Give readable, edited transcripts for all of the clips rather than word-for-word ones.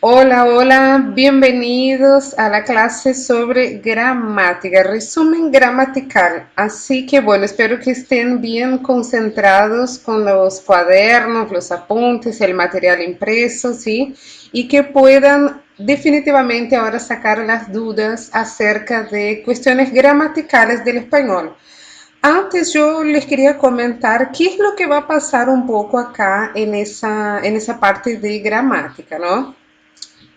Hola, hola, bienvenidos a la clase sobre gramática, resumen gramatical. Así que bueno, espero que estén bien concentrados con los cuadernos, los apuntes, el material impreso, ¿sí? Y que puedan definitivamente ahora sacar las dudas acerca de cuestiones gramaticales del español. Antes yo les quería comentar qué es lo que va a pasar un poco acá en esa parte de gramática, ¿no?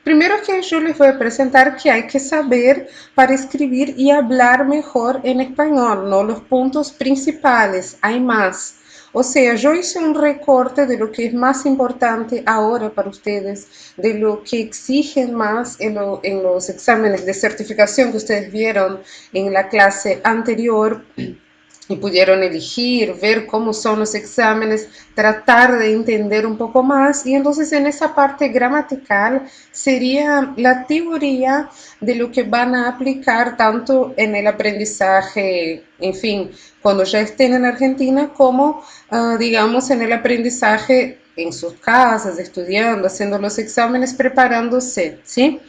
Primero que yo les voy a presentar que hay que saber para escribir y hablar mejor en español, ¿no? Los puntos principales, hay más. O sea, yo hice un recorte de lo que es más importante ahora para ustedes, de lo que exigen más en los exámenes de certificación que ustedes vieron en la clase anterior y pudieron elegir, ver cómo son los exámenes, tratar de entender un poco más. Y entonces en esa parte gramatical sería la teoría de lo que van a aplicar tanto en el aprendizaje, en fin, cuando ya estén en Argentina, como digamos en el aprendizaje en sus casas, estudiando, haciendo los exámenes, preparándose, ¿sí?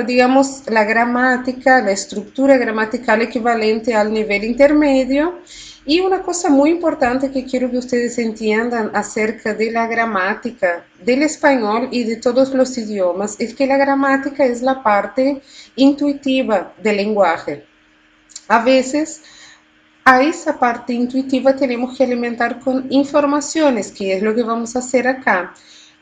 Digamos, la gramática, la estructura gramatical equivalente al nivel intermedio. Y una cosa muy importante que quiero que ustedes entiendan acerca de la gramática del español y de todos los idiomas es que la gramática es la parte intuitiva del lenguaje. A veces a esa parte intuitiva tenemos que alimentar con informaciones, que es lo que vamos a hacer acá.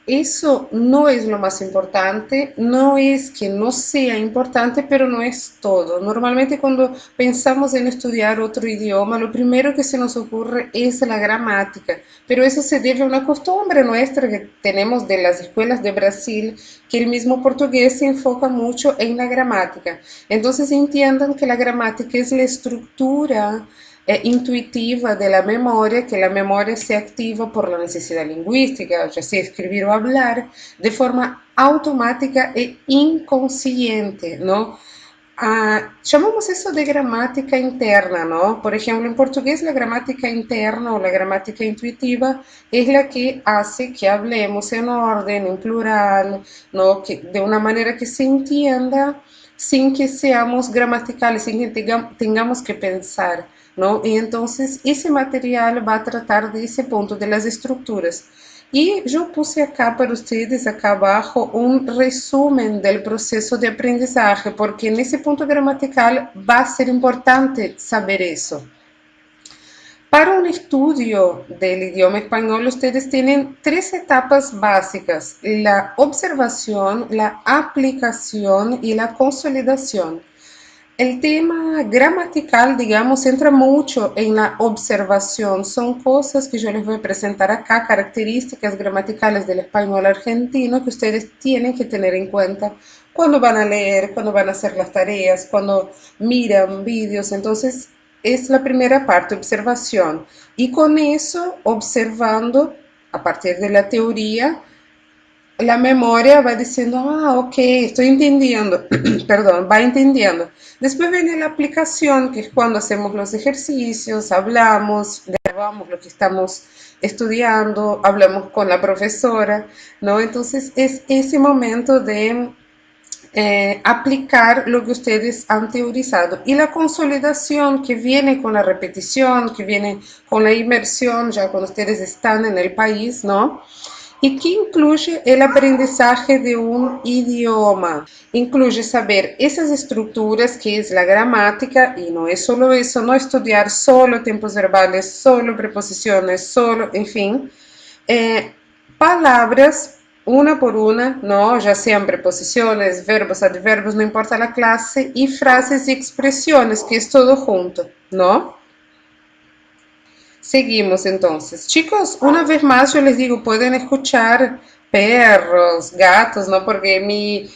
Eso no es lo más importante, no es que no sea importante, pero no es todo. Normalmente cuando pensamos en estudiar otro idioma, lo primero que se nos ocurre es la gramática, pero eso se debe a una costumbre nuestra que tenemos de las escuelas de Brasil, que el mismo portugués se enfoca mucho en la gramática. Entonces entiendan que la gramática es la estructura intuitiva de la memoria, que la memoria se activa por la necesidad lingüística, ya sea escribir o hablar, de forma automática e inconsciente, ¿no? Llamamos eso de gramática interna, ¿no? Por ejemplo, en portugués la gramática interna o la gramática intuitiva es la que hace que hablemos en orden, en plural, ¿no? Que, de una manera que se entienda sin que seamos gramaticales, sin que tengamos que pensar, ¿no? Y entonces ese material va a tratar de ese punto, de las estructuras. Y yo puse acá para ustedes, acá abajo, un resumen del proceso de aprendizaje, porque en ese punto gramatical va a ser importante saber eso. Para un estudio del idioma español, ustedes tienen tres etapas básicas: la observación, la aplicación y la consolidación. El tema gramatical, digamos, entra mucho en la observación. Son cosas que yo les voy a presentar acá, características gramaticales del español argentino que ustedes tienen que tener en cuenta cuando van a leer, cuando van a hacer las tareas, cuando miran vídeos. Entonces, es la primera parte, observación. Y con eso, observando a partir de la teoría, la memoria va diciendo, ok, estoy entendiendo, perdón, va entendiendo. Después viene la aplicación, que es cuando hacemos los ejercicios, hablamos, grabamos lo que estamos estudiando, hablamos con la profesora, ¿no? Entonces es ese momento de aplicar lo que ustedes han teorizado. Y la consolidación que viene con la repetición, que viene con la inmersión, ya cuando ustedes están en el país, ¿no? Y que incluye el aprendizaje de un idioma. Incluye saber esas estructuras que es la gramática y no es solo eso, no estudiar solo tiempos verbales, solo preposiciones, solo, en fin, eh, palabras una por una, ¿no? Ya sean preposiciones, verbos, adverbios, no importa la clase, y frases y expresiones, que es todo junto, ¿no? Seguimos entonces. Chicos, una vez más yo les digo, pueden escuchar perros, gatos, ¿no? Porque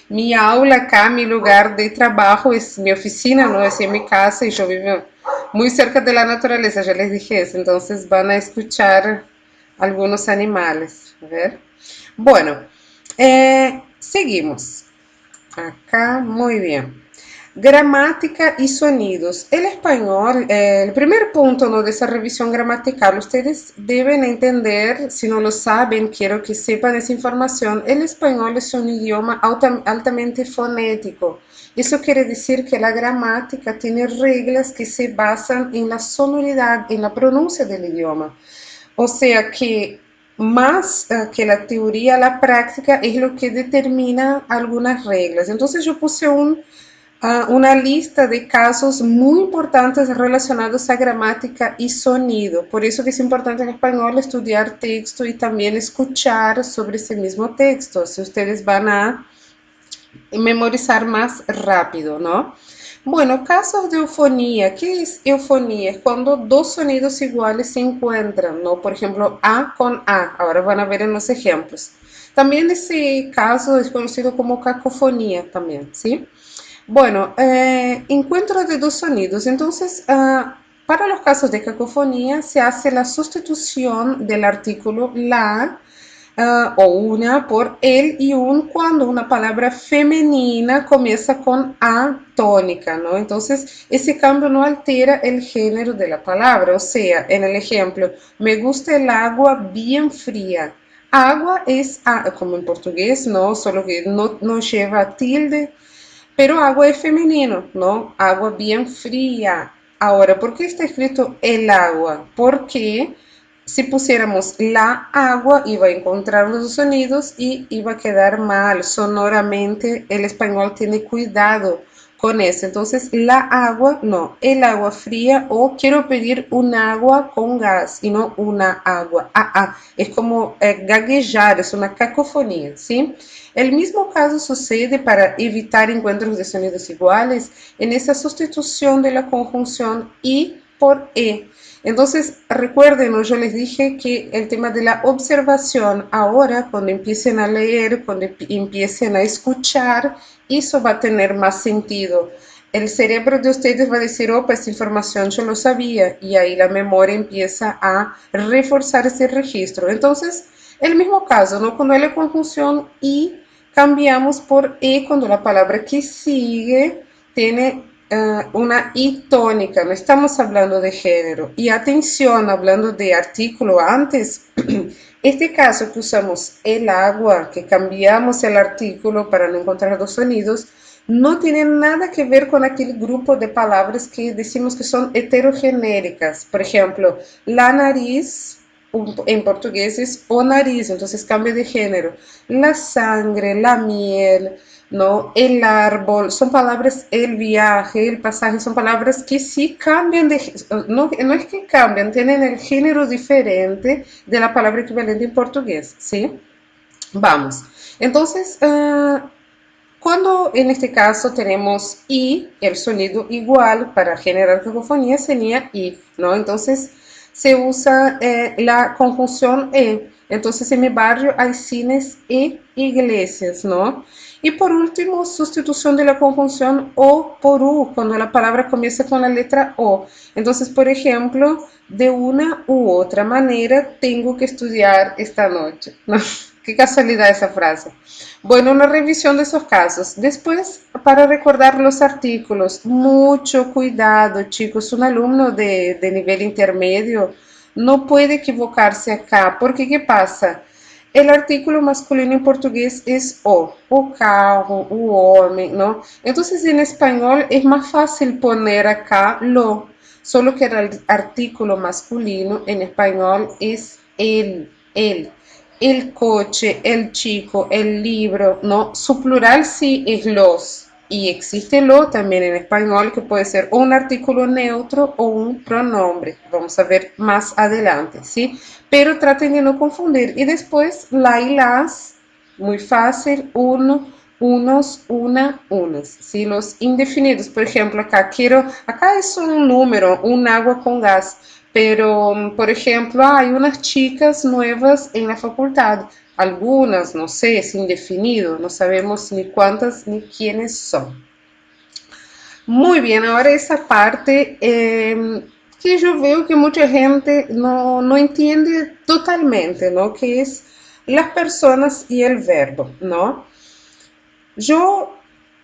mi aula acá, mi lugar de trabajo es mi oficina, ¿no? Es en mi casa y yo vivo muy cerca de la naturaleza, ya les dije eso. Entonces van a escuchar algunos animales. A ver. Bueno, seguimos. Acá, muy bien. Gramática y sonidos. El español, el primer punto, ¿no?, de esa revisión gramatical, ustedes deben entender, si no lo saben, quiero que sepan esa información, el español es un idioma altamente fonético. Eso quiere decir que la gramática tiene reglas que se basan en la sonoridad, en la pronuncia del idioma. O sea que más que la teoría, la práctica es lo que determina algunas reglas. Entonces yo puse una lista de casos muy importantes relacionados a gramática y sonido. Por eso que es importante en español estudiar texto y también escuchar sobre ese mismo texto, si ustedes van a memorizar más rápido, ¿no? Bueno, casos de eufonía. ¿Qué es eufonía? Es cuando dos sonidos iguales se encuentran, ¿no? Por ejemplo, A con A. Ahora van a ver en los ejemplos. También ese caso es conocido como cacofonía también, ¿sí? Bueno, encuentro de dos sonidos. Entonces, para los casos de cacofonía se hace la sustitución del artículo la o una por el y un cuando una palabra femenina comienza con A tónica, ¿no? Entonces, ese cambio no altera el género de la palabra. O sea, en el ejemplo, me gusta el agua bien fría. Agua es, como en portugués, ¿no? Solo que no lleva tilde, pero agua es femenino, ¿no? Agua bien fría. Ahora, ¿por qué está escrito el agua? Porque si pusiéramos la agua iba a encontrar los sonidos y iba a quedar mal sonoramente. El español tiene cuidado con eso. Entonces, la agua, no, el agua fría o quiero pedir un agua con gas y no una agua. Es como gaguejar, es una cacofonía, ¿sí? El mismo caso sucede para evitar encuentros de sonidos iguales en esa sustitución de la conjunción y por e. Entonces, recuerden, ¿no? Yo les dije que el tema de la observación, ahora cuando empiecen a leer, cuando empiecen a escuchar, eso va a tener más sentido. El cerebro de ustedes va a decir, opa, esta información yo lo sabía, y ahí la memoria empieza a reforzar ese registro. Entonces, el mismo caso, ¿no? Cuando hay la conjunción y cambiamos por e cuando la palabra que sigue tiene una I tónica, no estamos hablando de género. Y atención, hablando de artículo antes, este caso que usamos el agua, que cambiamos el artículo para no encontrar dos sonidos, no tiene nada que ver con aquel grupo de palabras que decimos que son heterogenéricas. Por ejemplo, la nariz en portugués es o nariz, entonces cambia de género. La sangre, la miel, ¿no? El árbol, son palabras, el viaje, el pasaje, son palabras que sí cambian no es que cambian, tienen el género diferente de la palabra equivalente en portugués, ¿sí? Vamos. Entonces, cuando en este caso tenemos i, el sonido igual para generar cacofonía sería i, ¿no? Entonces se usa la conjunción e. Entonces en mi barrio hay cines e iglesias, ¿no? Y por último, sustitución de la conjunción o por u, cuando la palabra comienza con la letra o. Entonces, por ejemplo, de una u otra manera tengo que estudiar esta noche, ¿no? Qué casualidad esa frase. Bueno, una revisión de esos casos. Después, para recordar los artículos, mucho cuidado, chicos. Un alumno de nivel intermedio no puede equivocarse acá, porque ¿qué pasa? El artículo masculino en portugués es o carro, o hombre, ¿no? Entonces en español es más fácil poner acá lo, solo que el artículo masculino en español es el coche, el chico, el libro, ¿no? Su plural sí es los. Y existe lo también en español que puede ser un artículo neutro o un pronombre. Vamos a ver más adelante, ¿sí? Pero traten de no confundir. Y después la y las, muy fácil, uno, unos, una, unas. ¿Sí? Los indefinidos, por ejemplo, acá es un número, un agua con gas. Pero, por ejemplo, hay unas chicas nuevas en la facultad, algunas, no sé, es indefinido, no sabemos ni cuántas ni quiénes son. Muy bien, ahora esa parte que yo veo que mucha gente no entiende totalmente, ¿no? Que es las personas y el verbo, ¿no? Yo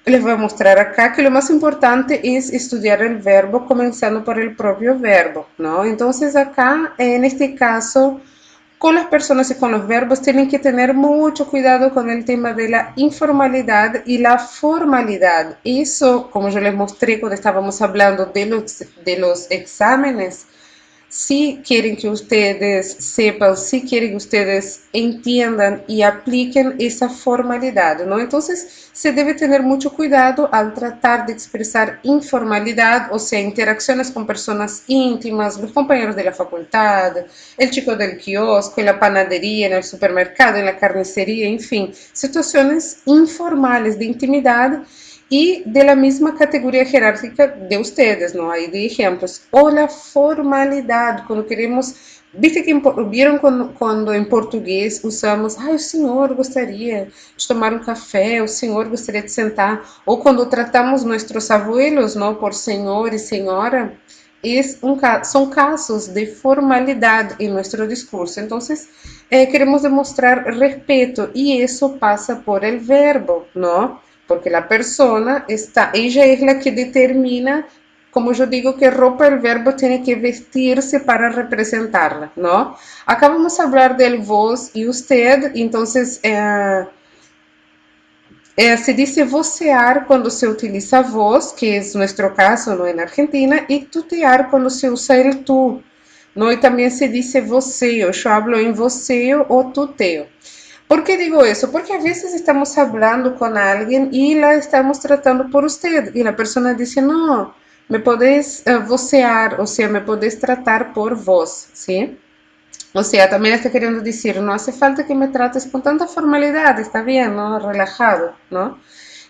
les voy a mostrar acá que lo más importante es estudiar el verbo comenzando por el propio verbo, ¿no? Entonces acá, en este caso, con las personas y con los verbos tienen que tener mucho cuidado con el tema de la informalidad y la formalidad. Eso, como yo les mostré cuando estábamos hablando de los exámenes, si quieren que ustedes sepan, si quieren que ustedes entiendan y apliquen esa formalidad, ¿no? Entonces, se debe tener mucho cuidado al tratar de expresar informalidad, o sea, interacciones con personas íntimas, los compañeros de la facultad, el chico del kiosco, en la panadería, en el supermercado, en la carnicería, en fin, situaciones informales de intimidad y de la misma categoría jerárquica de ustedes, ¿no? Hay de ejemplos. O la formalidad, cuando queremos, viste que vieron cuando en portugués usamos, o senhor gostaria de tomar um café, o senhor gostaria de sentar, ou quando tratamos nossos abuelos, ¿no? Por senhor e senhora, son casos de formalidad en nuestro discurso. Entonces, queremos demostrar respeto y eso pasa por el verbo, ¿no? Porque la persona está, ella es la que determina, como yo digo, qué ropa el verbo tiene que vestirse para representarla, ¿no? Acá vamos a hablar del vos y usted, entonces se dice vocear cuando se utiliza vos, que es nuestro caso, ¿no? En Argentina, y tutear cuando se usa el tú, ¿no? Y también se dice voceo, yo hablo en voceo o tuteo. ¿Por qué digo eso? Porque a veces estamos hablando con alguien y la estamos tratando por usted y la persona dice, no, me podés vocear, o sea, me podés tratar por vos, ¿sí? O sea, también está queriendo decir, no hace falta que me trates con tanta formalidad, está bien, ¿no? Relajado, ¿no?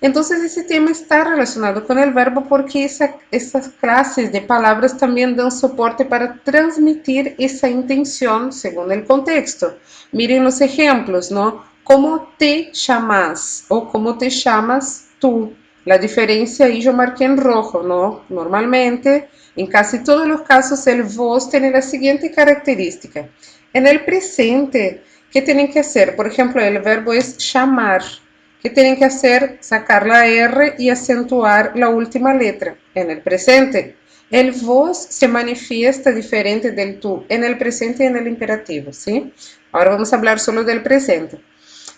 Entonces ese tema está relacionado con el verbo porque esas clases de palabras también dan soporte para transmitir esa intención según el contexto. Miren los ejemplos, ¿no? ¿Cómo te llamas? O ¿cómo te llamas tú? La diferencia ahí yo marqué en rojo, ¿no? Normalmente, en casi todos los casos, el vos tiene la siguiente característica. En el presente, ¿qué tienen que hacer? Por ejemplo, el verbo es llamar. ¿Qué tienen que hacer? Sacar la R y acentuar la última letra. En el presente, el vos se manifiesta diferente del tú en el presente y en el imperativo, ¿sí? Ahora vamos a hablar solo del presente.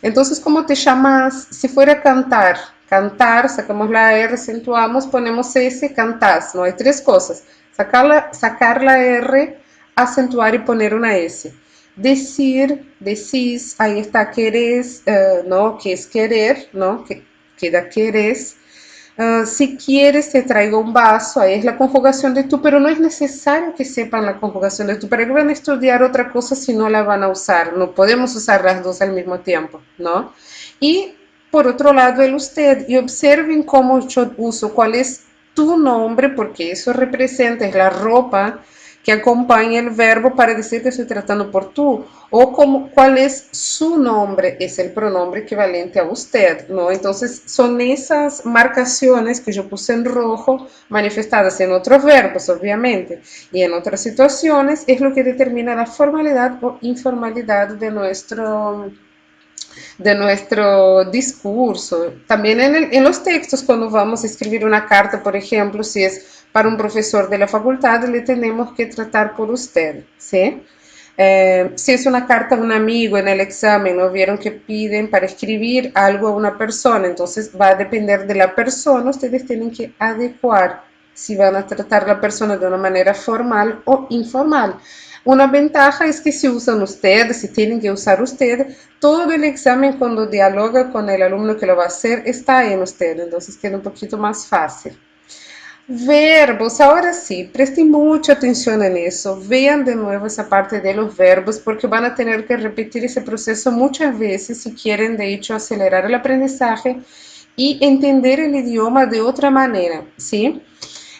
Entonces, ¿cómo te llamas? Si fuera a cantar, cantar, sacamos la R, acentuamos, ponemos S, cantás. No hay tres cosas. Sacar la R, acentuar y poner una S. Decir, decís, ahí está, querés, ¿no? Que es querer, ¿no? Que queda querés. Si quieres, te traigo un vaso, ahí es la conjugación de tú, pero no es necesario que sepan la conjugación de tú. ¿Para qué van a estudiar otra cosa si no la van a usar? No podemos usar las dos al mismo tiempo, ¿no? Y por otro lado, el usted, y observen cómo yo uso, cuál es tu nombre, porque eso representa, es la ropa que acompaña el verbo para decir que estoy tratando por tú, o como, cuál es su nombre, es el pronombre equivalente a usted, ¿no? Entonces son esas marcaciones que yo puse en rojo manifestadas en otros verbos, obviamente, y en otras situaciones, es lo que determina la formalidad o informalidad de nuestro discurso. También en los textos, cuando vamos a escribir una carta, por ejemplo, si es para un profesor de la facultad, le tenemos que tratar por usted, ¿sí? Si es una carta a un amigo en el examen, ¿no? Vieron que piden para escribir algo a una persona, entonces va a depender de la persona, ustedes tienen que adecuar si van a tratar a la persona de una manera formal o informal. Una ventaja es que si usan ustedes, si tienen que usar usted, todo el examen cuando dialoga con el alumno que lo va a hacer está en usted, entonces queda un poquito más fácil. Verbos, ahora sí, presten mucha atención en eso. Vean de nuevo esa parte de los verbos porque van a tener que repetir ese proceso muchas veces si quieren de hecho acelerar el aprendizaje y entender el idioma de otra manera, ¿sí?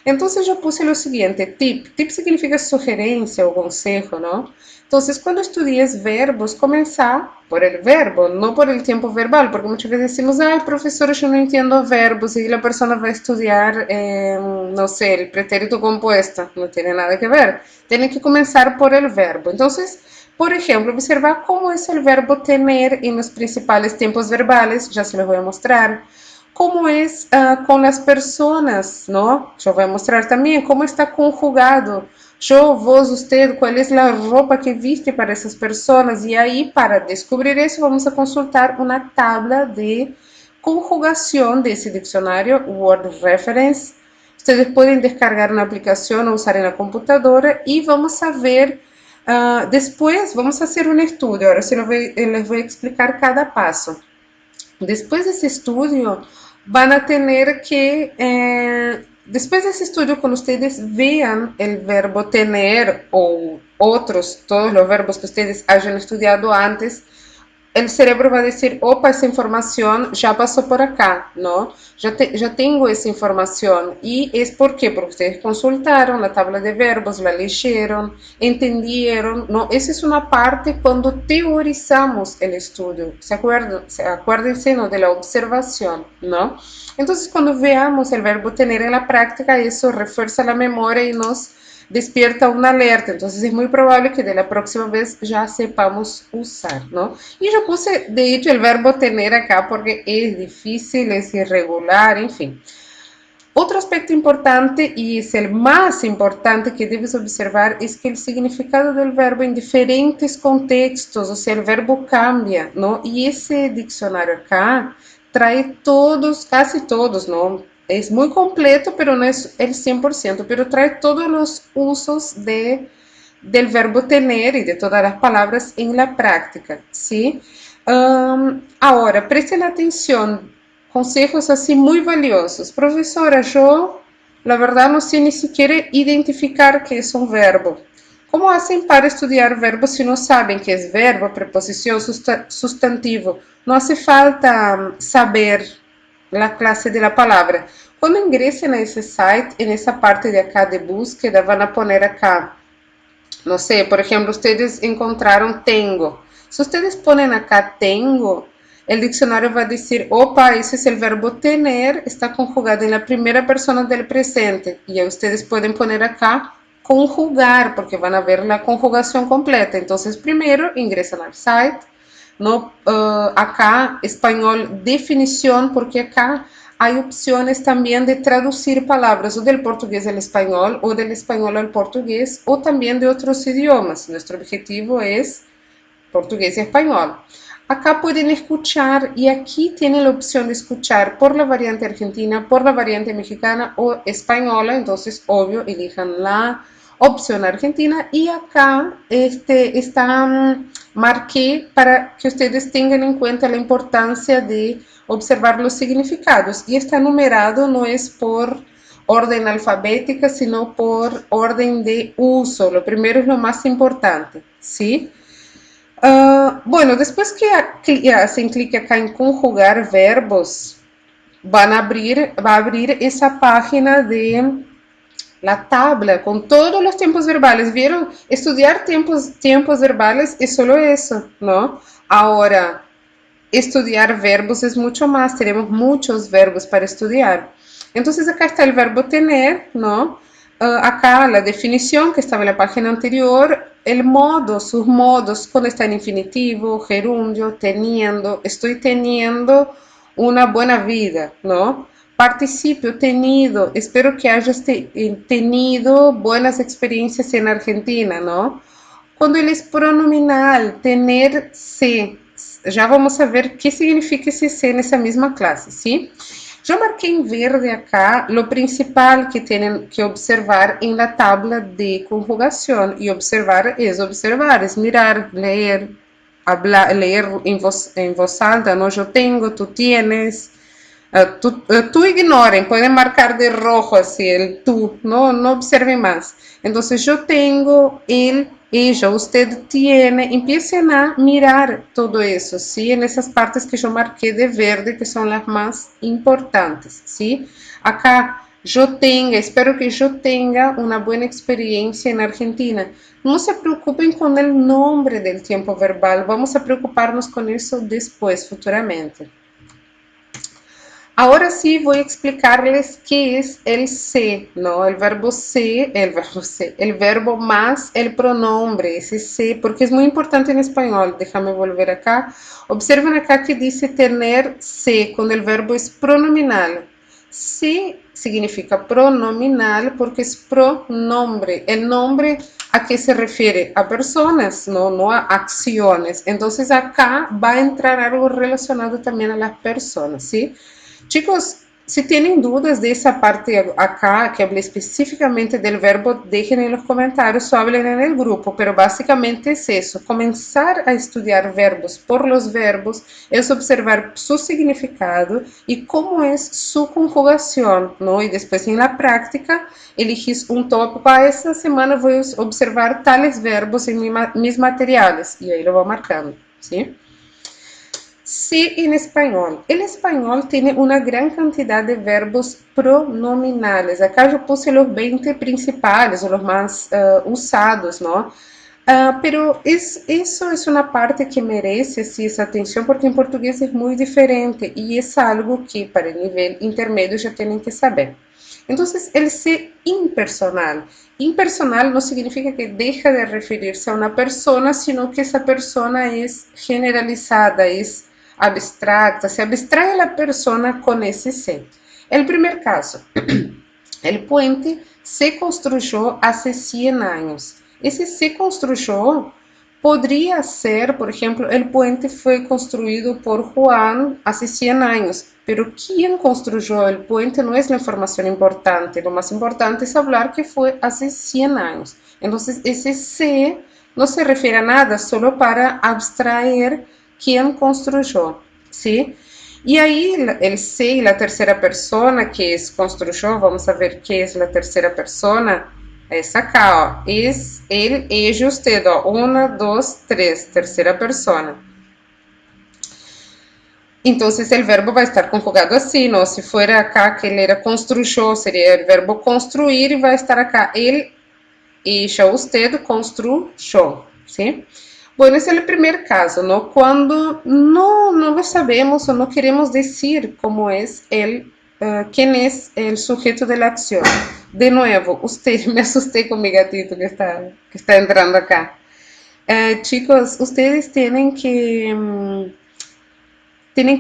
Entonces yo puse lo siguiente, tip. Tip significa sugerencia o consejo, ¿no? Entonces cuando estudies verbos, comenzar por el verbo, no por el tiempo verbal, porque muchas veces decimos, ay, profesor, yo no entiendo verbos y la persona va a estudiar, no sé, el pretérito compuesto, no tiene nada que ver. Tiene que comenzar por el verbo. Entonces, por ejemplo, observar cómo es el verbo tener en los principales tiempos verbales, ya se los voy a mostrar. cómo es con las personas, ¿no? Yo voy a mostrar también cómo está conjugado. Yo, vos, usted, cuál es la ropa que viste para esas personas. Y ahí, para descubrir eso, vamos a consultar una tabla de conjugación de ese diccionario Word Reference. Ustedes pueden descargar una aplicación o usar en la computadora y vamos a ver, después vamos a hacer un estudio. Ahora sí les voy a explicar cada paso. Después de ese estudio, van a tener que, después de ese estudio, cuando ustedes vean el verbo tener o otros, todos los verbos que ustedes hayan estudiado antes, el cerebro va a decir, opa, esa información ya pasó por acá, ¿no? Ya tengo esa información. ¿Y es por qué? Porque ustedes consultaron la tabla de verbos, la leyeron, entendieron, ¿no? Esa es una parte cuando teorizamos el estudio. Acuérdense, ¿no? De la observación, ¿no? Entonces, cuando veamos el verbo tener en la práctica, eso refuerza la memoria y nos despierta una alerta, entonces es muy probable que de la próxima vez ya sepamos usar, ¿no? Y yo puse, de hecho, el verbo tener acá porque es difícil, es irregular, en fin. Otro aspecto importante, y es el más importante que debes observar, es que el significado del verbo en diferentes contextos, o sea, el verbo cambia, ¿no? Y ese diccionario acá trae todos, casi todos, ¿no? Es muy completo, pero no es el 100%, pero trae todos los usos del verbo tener y de todas las palabras en la práctica, ¿sí? Ahora, presten atención, consejos así muy valiosos. Profesora, yo la verdad no sé ni siquiera identificar qué es un verbo. ¿Cómo hacen para estudiar verbos si no saben qué es verbo, preposición, sustantivo? No hace falta saber la clase de la palabra. Cuando ingresen a ese site, en esa parte de acá de búsqueda, van a poner acá, no sé, por ejemplo, ustedes encontraron tengo. Si ustedes ponen acá tengo, el diccionario va a decir, opa, ese es el verbo tener, está conjugado en la primera persona del presente. Y ya ustedes pueden poner acá conjugar, porque van a ver la conjugación completa. Entonces, primero ingresan al site, no, acá español definición, porque acá hay opciones también de traducir palabras o del portugués al español o del español al portugués o también de otros idiomas. Nuestro objetivo es portugués y español. Acá pueden escuchar y aquí tienen la opción de escuchar por la variante argentina, por la variante mexicana o española. Entonces, obvio, elijan la opción argentina y acá marqué para que ustedes tengan en cuenta la importancia de observar los significados y está numerado, no es por orden alfabética, sino por orden de uso. Lo primero es lo más importante, ¿sí? Bueno, después que hacen clic acá en conjugar verbos, va a abrir esa página de la tabla con todos los tiempos verbales. ¿Vieron? Estudiar tiempos verbales es solo eso, ¿no? Ahora, estudiar verbos es mucho más, tenemos muchos verbos para estudiar. Entonces acá está el verbo tener, ¿no? Acá la definición que estaba en la página anterior, el modo, sus modos, cuando está en infinitivo, gerundio, teniendo, estoy teniendo una buena vida, ¿no? Participio, tenido, espero que hayas tenido buenas experiencias en Argentina, ¿no? Cuando ele es pronominal, tener-se, já vamos a ver qué significa esse se nessa mesma classe, ¿sí? Yo marqué en verde acá lo principal que tienen que observar en la tabla de conjugación. Y observar, es mirar, leer, hablar, leer en voz alta, ¿no? Yo tengo, tú tienes. Tú ignoren, pueden marcar de rojo así el tú, no observen más. Entonces yo tengo, él, ella, usted tiene, empiecen a mirar todo eso, ¿sí? En esas partes que yo marqué de verde, que son las más importantes, ¿sí? Acá, yo tenga, espero que yo tenga una buena experiencia en Argentina. No se preocupen con el nombre del tiempo verbal, vamos a preocuparnos con eso después, futuramente. Ahora sí voy a explicarles qué es el se, ¿no? El verbo más el pronombre, ese se, porque es muy importante en español. Déjame volver acá. Observen acá que dice tener se, cuando el verbo es pronominal. Se significa pronominal porque es pronombre. El nombre, ¿a qué se refiere? A personas, no a acciones. Entonces acá va a entrar algo relacionado también a las personas, ¿sí? Chicos, si tienen dudas de esa parte acá, que hablé específicamente del verbo, dejen en los comentarios o hablen en el grupo, pero básicamente es eso, comenzar a estudiar verbos por los verbos, es observar su significado y cómo es su conjugación, ¿no? Y después en la práctica elegís un tópico, esta semana voy a observar tales verbos en mis materiales, y ahí lo va marcando, ¿sí? Sí, en español. El español tiene una gran cantidad de verbos pronominales. Acá yo puse los 20 principales o los más usados, ¿no? Pero eso es una parte que merece sí, esa atención porque en portugués es muy diferente y es algo que para el nivel intermedio ya tienen que saber. Entonces, el ser impersonal. Impersonal no significa que deja de referirse a una persona, sino que esa persona es generalizada, es abstracta, se abstrae la persona con ese ser. El primer caso, el puente se construyó hace 100 años. Ese se construyó podría ser, por ejemplo, el puente fue construido por Juan hace 100 años, pero quién construyó el puente no es la información importante. Lo más importante es hablar que fue hace 100 años. Entonces, ese se no se refiere a nada, solo para abstraer quién construyó, ¿sí? Y ahí el se y la tercera persona, que es construyó, vamos a ver qué es la tercera persona. Essa acá, ó, es, ele, ellos, usted, ó, una, dos, tres, tercera persona. Entonces el verbo va a estar conjugado así, ¿no? Si fuera acá que él era construyó, sería el verbo construir y va a estar acá él, ella, usted construyó, ¿sí? Bueno, ese es el primer caso, ¿no? Cuando no lo sabemos o no queremos decir cómo es quién es el sujeto de la acción. De nuevo, usted, me asusté con mi gatito que está entrando acá. Chicos, ustedes tienen que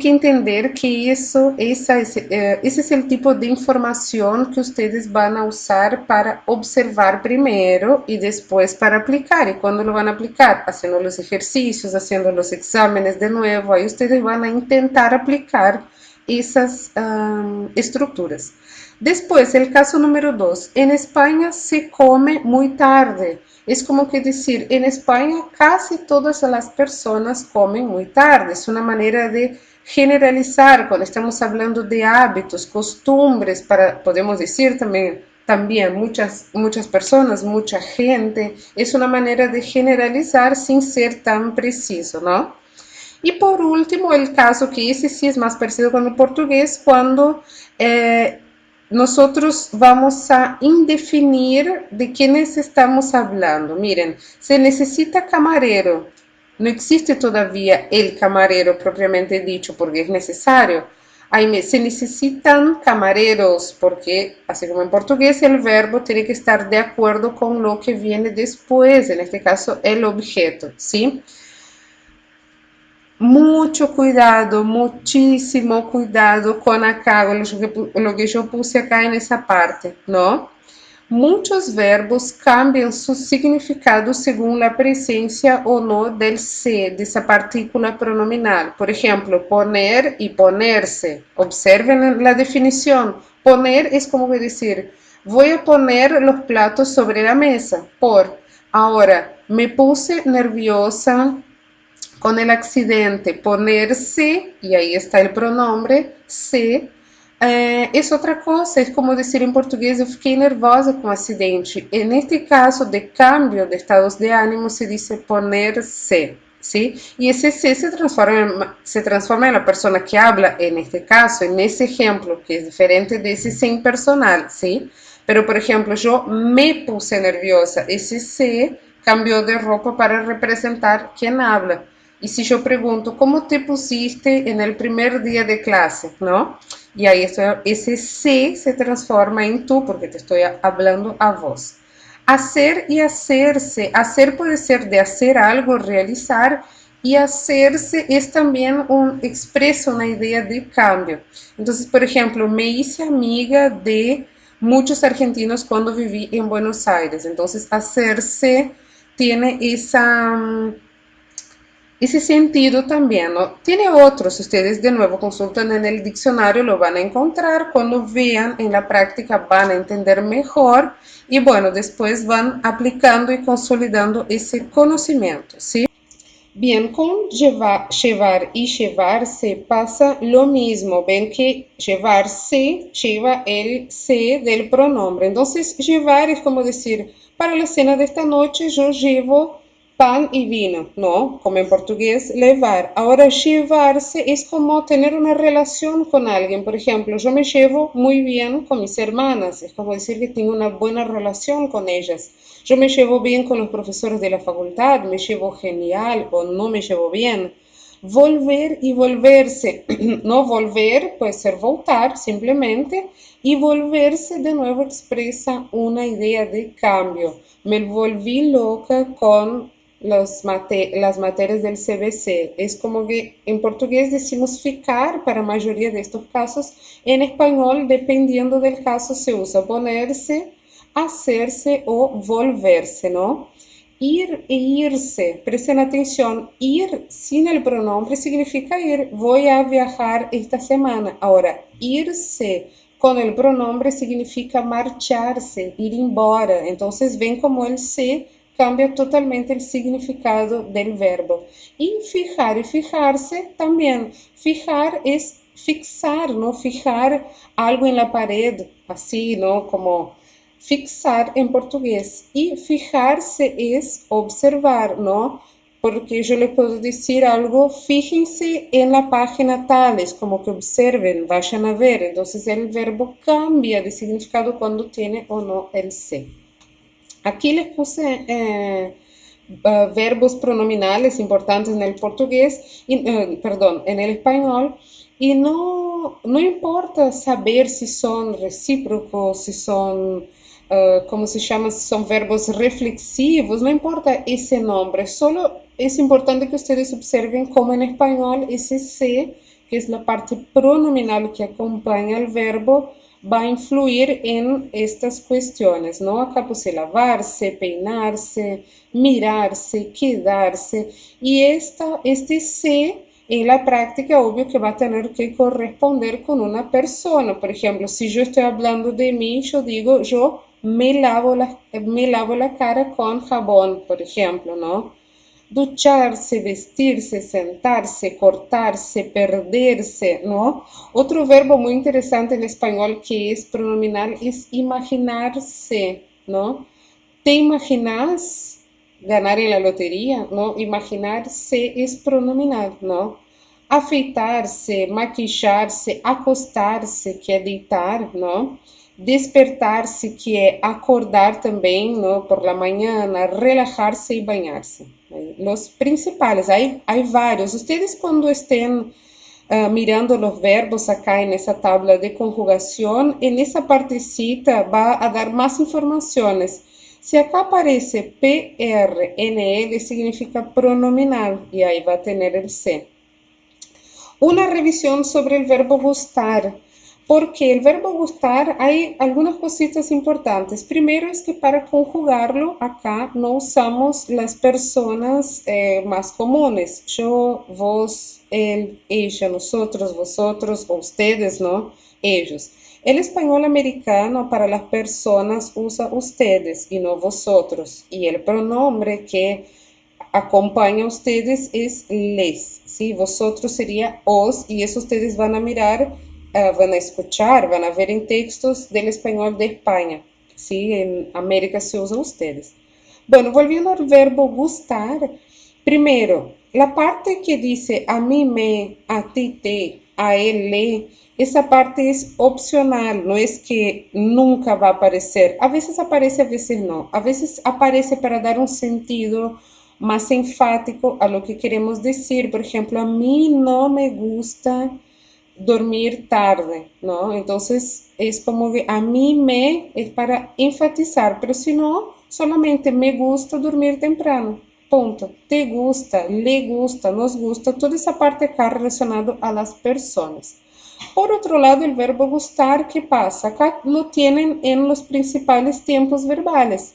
entender que ese es el tipo de información que ustedes van a usar para observar primero y después para aplicar. ¿Y cuándo lo van a aplicar? Haciendo los ejercicios, haciendo los exámenes de nuevo. Ahí ustedes van a intentar aplicar esas estructuras. Después, el caso número 2. En España se come muy tarde. Es como que decir, en España casi todas las personas comen muy tarde. Es una manera de generalizar cuando estamos hablando de hábitos, costumbres, podemos decir también muchas personas, mucha gente. Es una manera de generalizar sin ser tan preciso, ¿no? Y por último, el caso que ese sí es más parecido con el portugués, cuando nosotros vamos a indefinir de quiénes estamos hablando. Miren, se necesita camarero. No existe todavía el camarero propiamente dicho porque es necesario. Se necesitan camareros porque, así como en portugués, el verbo tiene que estar de acuerdo con lo que viene después, en este caso el objeto, ¿sí? Mucho cuidado, muchísimo cuidado con acá, lo que yo puse acá en esa parte, ¿no? Muchos verbos cambian su significado según la presencia o no del se, de esa partícula pronominal. Por ejemplo, poner y ponerse. Observen la definición. Poner es como decir, voy a poner los platos sobre la mesa. Ahora, me puse nerviosa con el accidente, ponerse, y ahí está el pronombre, se, es otra cosa, es como decir en portugués, eu fiquei nervosa com o acidente. En este caso de cambio de estados de ánimo se dice ponerse, ¿sí? Y ese se transforma en la persona que habla, en este caso, en ese ejemplo, que es diferente de ese se impersonal, ¿sí? Pero, por ejemplo, yo me puse nerviosa, ese se cambió de ropa para representar quien habla. Y si yo pregunto, ¿cómo te pusiste en el primer día de clase? ¿No? Y ahí ese se transforma en tú porque te estoy hablando a vos. Hacer y hacerse. Hacer puede ser de hacer algo, realizar, y hacerse es también expresa una idea de cambio. Entonces, por ejemplo, me hice amiga de muchos argentinos cuando viví en Buenos Aires. Entonces, hacerse tiene ese sentido también, ¿no? Tiene otros, ustedes de nuevo consultan en el diccionario, lo van a encontrar, cuando vean en la práctica van a entender mejor y bueno, después van aplicando y consolidando ese conocimiento, ¿sí? Bien, con llevar y llevarse pasa lo mismo. Ven que llevarse lleva el se del pronombre. Entonces, llevar es como decir, para la cena de esta noche yo llevo pan y vino, ¿no? Como en portugués, levar. Ahora, llevarse es como tener una relación con alguien. Por ejemplo, yo me llevo muy bien con mis hermanas. Es como decir que tengo una buena relación con ellas. Yo me llevo bien con los profesores de la facultad, me llevo genial o no me llevo bien. Volver y volverse. No volver puede ser voltar simplemente y volverse de nuevo expresa una idea de cambio. Me volví loca con las materias del CBC. Es como que en portugués decimos ficar para la mayoría de estos casos. En español, dependiendo del caso, se usa ponerse, hacerse o volverse, ¿no? Ir e irse, presten atención, ir sin el pronombre significa ir, voy a viajar esta semana. Ahora, irse con el pronombre significa marcharse, ir embora. Entonces, ven como el se cambia totalmente el significado del verbo. Y fijar y fijarse también. Fijar es fixar, ¿no? Fijar algo en la pared, así, ¿no? Como fixar en portugués. Y fijarse es observar, ¿no? Porque yo le puedo decir algo, fíjense en la página tales, como que observen, vayan a ver. Entonces el verbo cambia de significado cuando tiene o no el se. Aquí les puse verbos pronominales importantes en el portugués, perdón, en el español, y no importa saber si son recíprocos, si son, ¿cómo se llama? Si son verbos reflexivos, no importa ese nombre, solo es importante que ustedes observen cómo en español ese se, que es la parte pronominal que acompaña al verbo, va a influir en estas cuestiones, ¿no? Acá puse lavarse, peinarse, mirarse, quedarse, y este se en la práctica, obvio que va a tener que corresponder con una persona. Por ejemplo, si yo estoy hablando de mí, yo digo, yo me lavo la cara con jabón, por ejemplo, ¿no? Ducharse, vestirse, sentarse, cortarse, perderse, ¿no? Otro verbo muy interesante en español que es pronominal es imaginarse, ¿no? ¿Te imaginas ganar en la lotería? ¿No? Imaginarse es pronominal, ¿no? Afeitarse, maquillarse, acostarse, que é deitar, ¿no? Despertar-se, que é acordar também, ¿no? Por la mañana, relajarse y bañarse. Los principales, hay varios. Ustedes cuando estén mirando los verbos acá en esa tabla de conjugación, en esa partecita va a dar más informaciones. Si acá aparece PRNL significa pronominal y ahí va a tener el se. Una revisión sobre el verbo gustar, porque el verbo gustar hay algunas cositas importantes. Primero es que para conjugarlo acá no usamos las personas más comunes. Yo, vos, él, ella, nosotros, vosotros o ustedes, ¿no? Ellos. El español americano para las personas usa ustedes y no vosotros. Y el pronombre que acompaña a ustedes es les, ¿sí? Vosotros sería os y eso ustedes van a mirar, van a escuchar, van a ver en textos del español de España, ¿sí? En América se usan ustedes. Bueno, volviendo al verbo gustar, primero, la parte que dice a mí me, a ti te, a él le, esa parte es opcional, no es que nunca va a aparecer. A veces aparece, a veces no. A veces aparece para dar un sentido más enfático a lo que queremos decir. Por ejemplo, a mí no me gusta dormir tarde, ¿no? Entonces es como que a mí me es para enfatizar, pero si no, solamente me gusta dormir temprano. Punto. Te gusta, le gusta, nos gusta, toda esa parte acá relacionada a las personas. Por otro lado, el verbo gustar, ¿qué pasa? Acá lo tienen en los principales tiempos verbales,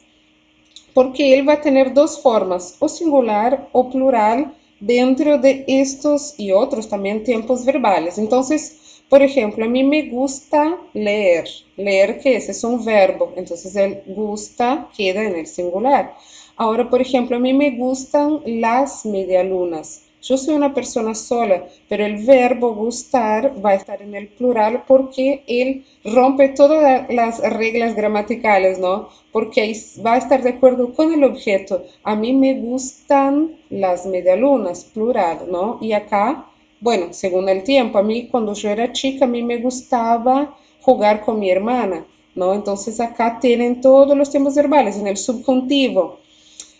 porque él va a tener dos formas, o singular o plural, dentro de estos y otros también tiempos verbales. Entonces, por ejemplo, a mí me gusta leer. Leer, ¿qué es? Es un verbo. Entonces, el gusta queda en el singular. Ahora, por ejemplo, a mí me gustan las medialunas. Yo soy una persona sola, pero el verbo gustar va a estar en el plural porque él rompe todas las reglas gramaticales, ¿no? Porque ahí va a estar de acuerdo con el objeto. A mí me gustan las medialunas, plural, ¿no? Y acá, bueno, según el tiempo, a mí cuando yo era chica, a mí me gustaba jugar con mi hermana, ¿no? Entonces acá tienen todos los tiempos verbales en el subjuntivo.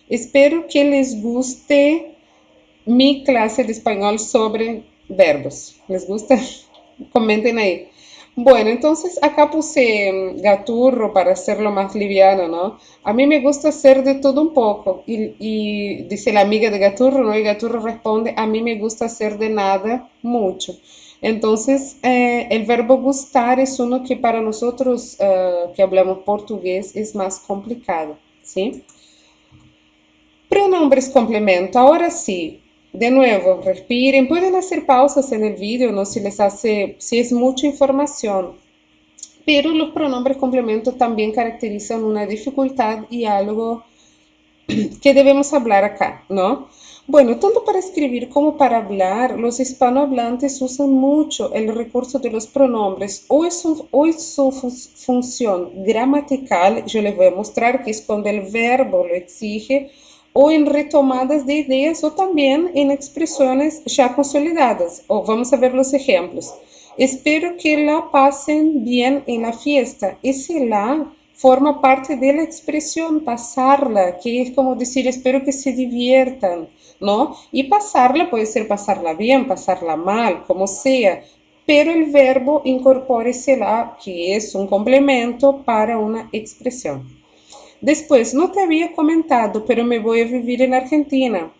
Espero que les guste mi clase de español sobre verbos. ¿Les gusta? Comenten ahí. Bueno, entonces acá puse gaturro para hacerlo más liviano, ¿no? A mí me gusta hacer de todo un poco. Y dice la amiga de gaturro, ¿no? Y gaturro responde, a mí me gusta hacer de nada mucho. Entonces, el verbo gustar es uno que para nosotros que hablamos portugués es más complicado, ¿sí? Pronombres complemento. Ahora sí, de nuevo, respiren. Pueden hacer pausas en el vídeo, ¿no? Si les hace, si es mucha información. Pero los pronombres complemento también caracterizan una dificultad y algo que debemos hablar acá, ¿no? Bueno, tanto para escribir como para hablar, los hispanohablantes usan mucho el recurso de los pronombres o es su función gramatical, yo les voy a mostrar que es cuando el verbo lo exige, o en retomadas de ideas o también en expresiones ya consolidadas. O vamos a ver los ejemplos. Espero que la pasen bien en la fiesta. Ese la forma parte de la expresión pasarla, que es como decir espero que se diviertan, ¿no? Y pasarla puede ser pasarla bien, pasarla mal, como sea, pero el verbo incorpora ese la, que es un complemento para una expresión. Después, no te había comentado, pero me voy a vivir en Argentina.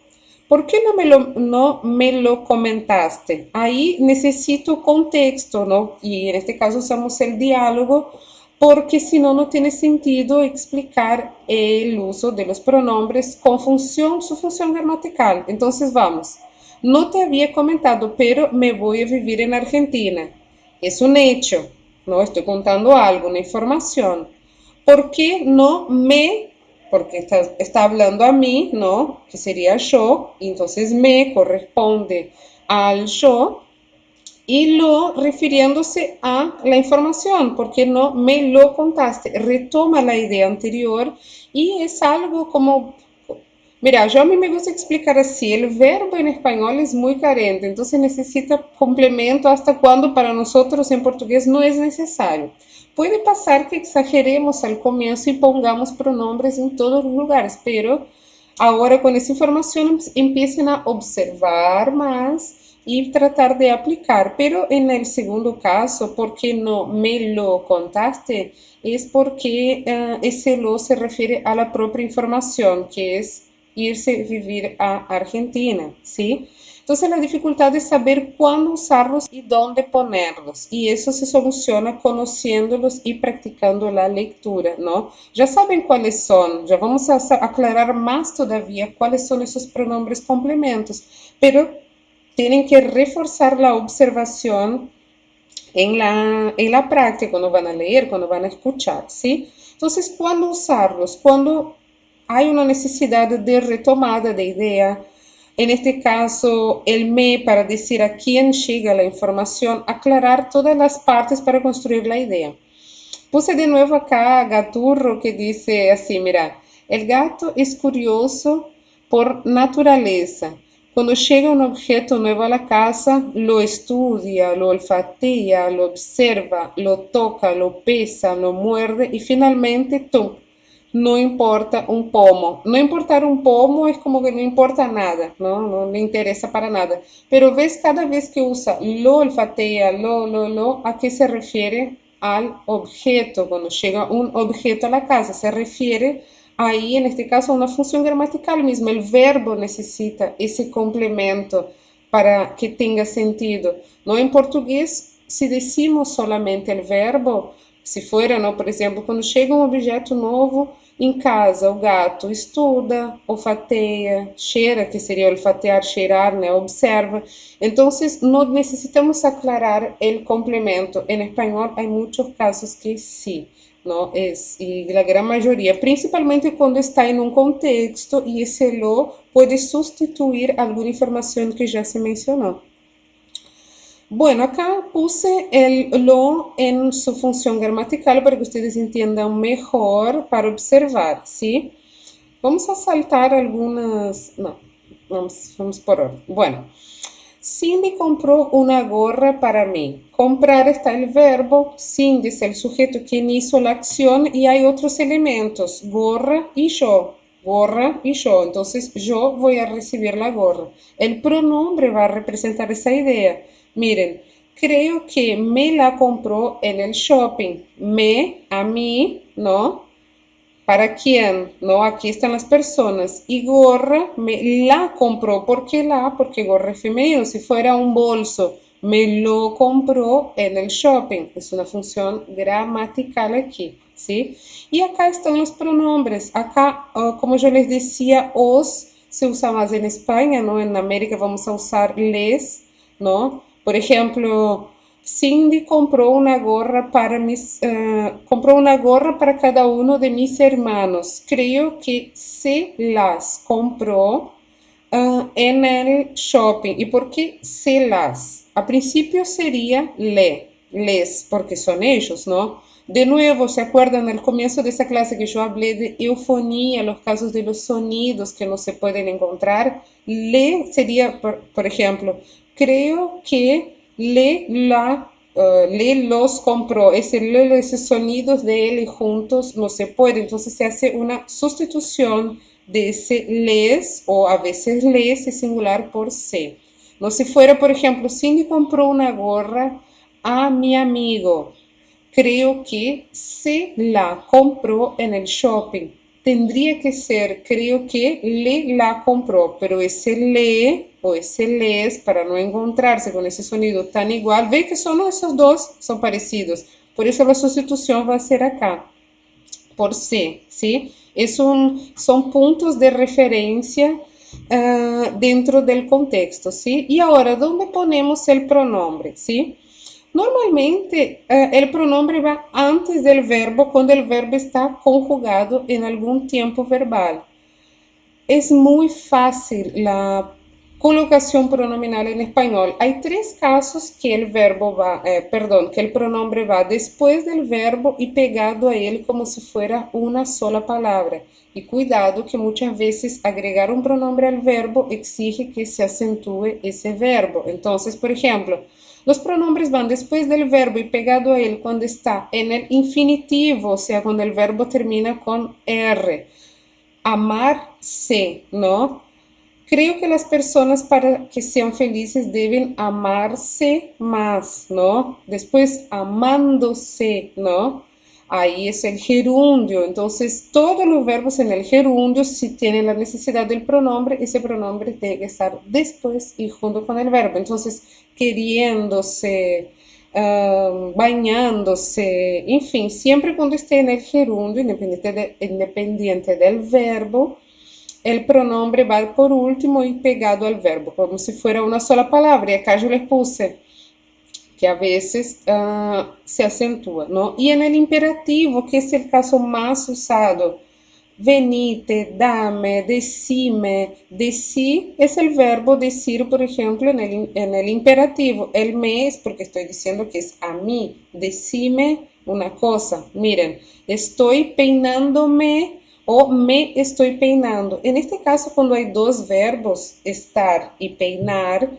¿Por qué no me lo comentaste? Ahí necesito contexto, ¿no? Y en este caso usamos el diálogo, porque si no, no tiene sentido explicar el uso de los pronombres con función, su función gramatical. Entonces vamos. No te había comentado, pero me voy a vivir en Argentina. Es un hecho, ¿no? Estoy contando algo, una información. ¿Por qué no me? Porque está hablando a mí, ¿no? Que sería yo, y entonces me corresponde al yo y lo refiriéndose a la información, porque no me lo contaste, retoma la idea anterior y es algo como, mira, yo a mí me gusta explicar así, el verbo en español es muy carente, entonces necesita complemento hasta cuando para nosotros en portugués no es necesario. Puede pasar que exageremos al comienzo y pongamos pronombres en todos los lugares, pero ahora con esa información empiecen a observar más y tratar de aplicar. Pero en el segundo caso, ¿por qué no me lo contaste? Es porque ese lo se refiere a la propia información, que es irse a vivir a Argentina, ¿sí? Entonces la dificultad es saber cuándo usarlos y dónde ponerlos. Y eso se soluciona conociéndolos y practicando la lectura, ¿no? Ya saben cuáles son, ya vamos a aclarar más todavía cuáles son esos pronombres complementos, pero tienen que reforzar la observación en la práctica, cuando van a leer, cuando van a escuchar, ¿sí? Entonces, ¿cuándo usarlos? Cuando hay una necesidad de retomada de idea, en este caso, el me para decir a quién llega la información, aclarar todas las partes para construir la idea. Puse de nuevo acá a Gaturro que dice así, mira, el gato es curioso por naturaleza. Cuando llega un objeto nuevo a la casa, lo estudia, lo olfatea, lo observa, lo toca, lo pesa, lo muerde y finalmente tú no importa un pomo. No importar un pomo es como que no importa nada, ¿no? No le interesa para nada. Pero ves, cada vez que usa lo olfatea, lo, ¿a qué se refiere? Al objeto. Cuando llega un objeto a la casa, se refiere ahí, en este caso, a una función gramatical misma. El verbo necesita ese complemento para que tenga sentido. No en portugués, si decimos solamente el verbo, se fuera, não, por exemplo, quando chega um objeto novo em casa, o gato estuda, olfateia, cheira, que seria olfatear, cheirar, né? Observa. Então, não necessitamos aclarar o complemento. Em espanhol, há muitos casos que sim, não? E a grande maioria, principalmente quando está em um contexto e esse lo pode substituir alguma informação que já se mencionou. Bueno, acá puse el lo en su función gramatical para que ustedes entiendan mejor para observar, ¿sí? Vamos a saltar algunas, no, vamos por orden. Bueno, Cindy compró una gorra para mí. Comprar está el verbo, Cindy es el sujeto quien hizo la acción y hay otros elementos, gorra y yo. Gorra y yo, entonces yo voy a recibir la gorra. El pronombre va a representar esa idea. Miren, creo que me la compró en el shopping. Me, a mí, ¿no? ¿Para quién? No, aquí están las personas. Y gorra, me la compró. ¿Por qué la? Porque gorra es femenino. Si fuera un bolso, me lo compró en el shopping. Es una función gramatical aquí, ¿sí? Y acá están los pronombres. Acá, como yo les decía, os se usa más en España, ¿no? En América vamos a usar les, ¿no? Por ejemplo, Cindy compró una gorra para cada uno de mis hermanos. Creo que se las compró en el shopping. ¿Y por qué se las? A principio sería les, porque son ellos, ¿no? De nuevo, ¿se acuerdan al comienzo de esta clase que yo hablé de eufonía, los casos de los sonidos que no se pueden encontrar? Le sería, por ejemplo, creo que le los compró. Esos sonidos de él y juntos no se puede. Entonces se hace una sustitución de ese les o a veces les es singular por se. No, si fuera, por ejemplo, Cindy compró una gorra a mi amigo. Creo que se la compró en el shopping. Tendría que ser, creo que le la compró, pero ese le o ese les, para no encontrarse con ese sonido tan igual, ve que solo esos dos son parecidos. Por eso la sustitución va a ser acá, por se, ¿sí? Son puntos de referencia dentro del contexto, ¿sí? Y ahora, ¿dónde ponemos el pronombre, ¿sí? Normalmente, el pronombre va antes del verbo cuando el verbo está conjugado en algún tiempo verbal. Es muy fácil la colocación pronominal en español. Hay tres casos que que el pronombre va después del verbo y pegado a él como si fuera una sola palabra. Y cuidado que muchas veces agregar un pronombre al verbo exige que se acentúe ese verbo. Entonces, por ejemplo, los pronombres van después del verbo y pegado a él cuando está en el infinitivo, o sea, cuando el verbo termina con R. Amarse, ¿no? Creo que las personas para que sean felices deben amarse más, ¿no? Después amándose, ¿no? Ahí es el gerundio. Entonces, todos los verbos en el gerundio, si tienen la necesidad del pronombre, ese pronombre tiene que estar después y junto con el verbo. Entonces, queriéndose, bañándose, enfim, siempre cuando esté en el gerundio, independiente del verbo, el pronombre va por último y pegado al verbo, como si fuera una sola palabra. Y acá yo les puse que a veces se acentúa, ¿no? Y en el imperativo, que es el caso más usado, venite, dame, decime, decí, es el verbo decir, por ejemplo, en el imperativo. El me es porque estoy diciendo que es a mí. Decime una cosa. Miren, estoy peinándome o me estoy peinando. En este caso, cuando hay dos verbos, estar y peinar,